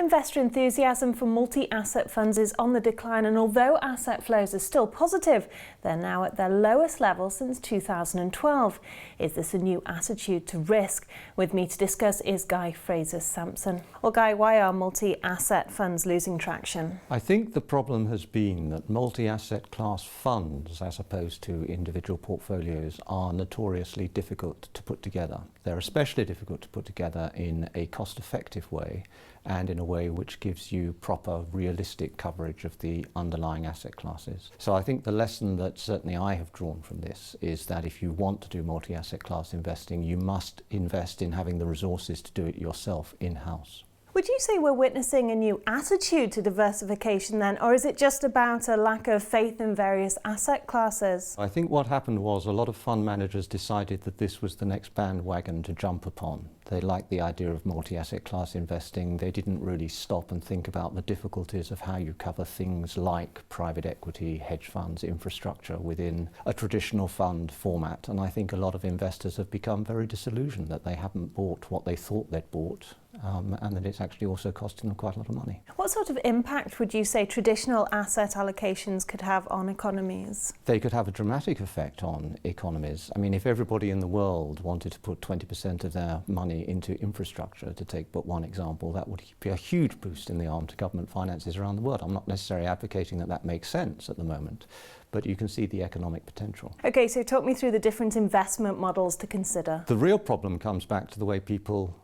Investor enthusiasm for multi-asset funds is on the decline, and although asset flows are still positive, they're now at their lowest level since 2012. Is this a new attitude to risk? With me to discuss is Guy Fraser-Sampson. Well, Guy, why are multi-asset funds losing traction? I think the problem has been that multi-asset class funds, as opposed to individual portfolios, are notoriously difficult to put together. They're especially difficult to put together in a cost-effective way and in a way which gives you proper, realistic coverage of the underlying asset classes. So I think the lesson that certainly I have drawn from this is that if you want to do multi-asset class investing, you must invest in having the resources to do it yourself in-house. Would you say we're witnessing a new attitude to diversification then, or is it just about a lack of faith in various asset classes? I think what happened was a lot of fund managers decided that this was the next bandwagon to jump upon. They liked the idea of multi-asset class investing. They didn't really stop and think about the difficulties of how you cover things like private equity, hedge funds, infrastructure within a traditional fund format. And I think a lot of investors have become very disillusioned that they haven't bought what they thought they'd bought. And that it's actually also costing them quite a lot of money. What sort of impact would you say traditional asset allocations could have on economies? They could have a dramatic effect on economies. I mean, if everybody in the world wanted to put 20% of their money into infrastructure, to take but one example, that would be a huge boost in the arm to government finances around the world. I'm not necessarily advocating that that makes sense at the moment, but you can see the economic potential. Okay, so talk me through the different investment models to consider. The real problem comes back to the way people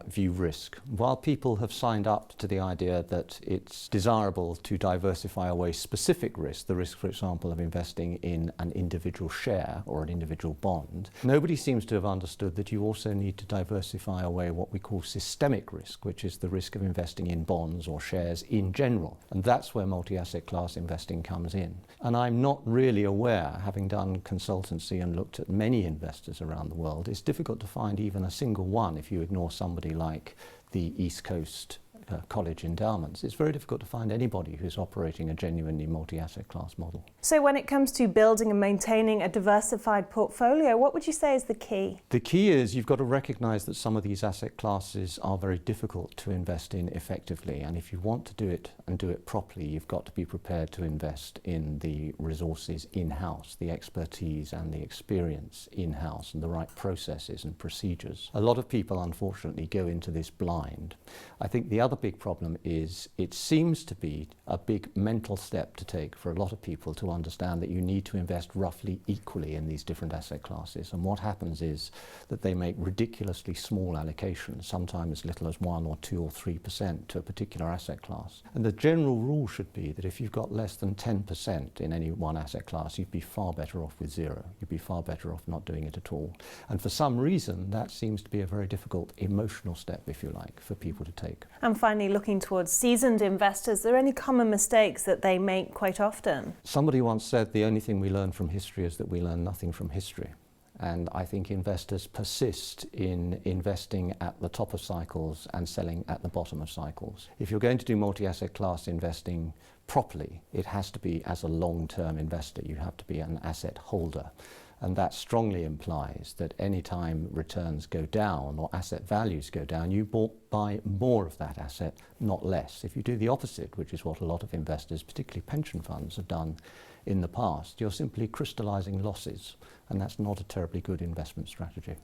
view risk. While people have signed up to the idea that it's desirable to diversify away specific risk, the risk, for example, of investing in an individual share or an individual bond, nobody seems to have understood that you also need to diversify away what we call systemic risk, which is the risk of investing in bonds or shares in general. And that's where multi-asset class investing comes in. And I'm not really aware, having done consultancy and looked at many investors around the world, it's difficult to find even a single one if you ignore somebody like the East Coast college endowments. It's very difficult to find anybody who's operating a genuinely multi-asset class model. So when it comes to building and maintaining a diversified portfolio, what would you say is the key? The key is you've got to recognize that some of these asset classes are very difficult to invest in effectively, and if you want to do it and do it properly, you've got to be prepared to invest in the resources in-house, the expertise and the experience in-house, and the right processes and procedures. A lot of people unfortunately go into this blind. I think the other big problem is it seems to be a big mental step to take for a lot of people to understand that you need to invest roughly equally in these different asset classes. And what happens is that they make ridiculously small allocations, sometimes as little as 1 or 2 or 3% to a particular asset class. And the general rule should be that if you've got less than 10% in any one asset class, you'd be far better off with zero. You'd be far better off not doing it at all. And for some reason, that seems to be a very difficult emotional step, if you like, for people to take. And finally, looking towards seasoned investors, are there any common mistakes that they make quite often? Somebody once said the only thing we learn from history is that we learn nothing from history. And I think investors persist in investing at the top of cycles and selling at the bottom of cycles. If you're going to do multi-asset class investing properly, it has to be as a long-term investor. You have to be an asset holder. And that strongly implies that any time returns go down or asset values go down, you buy more of that asset, not less. If you do the opposite, which is what a lot of investors, particularly pension funds, have done in the past, you're simply crystallizing losses, and that's not a terribly good investment strategy.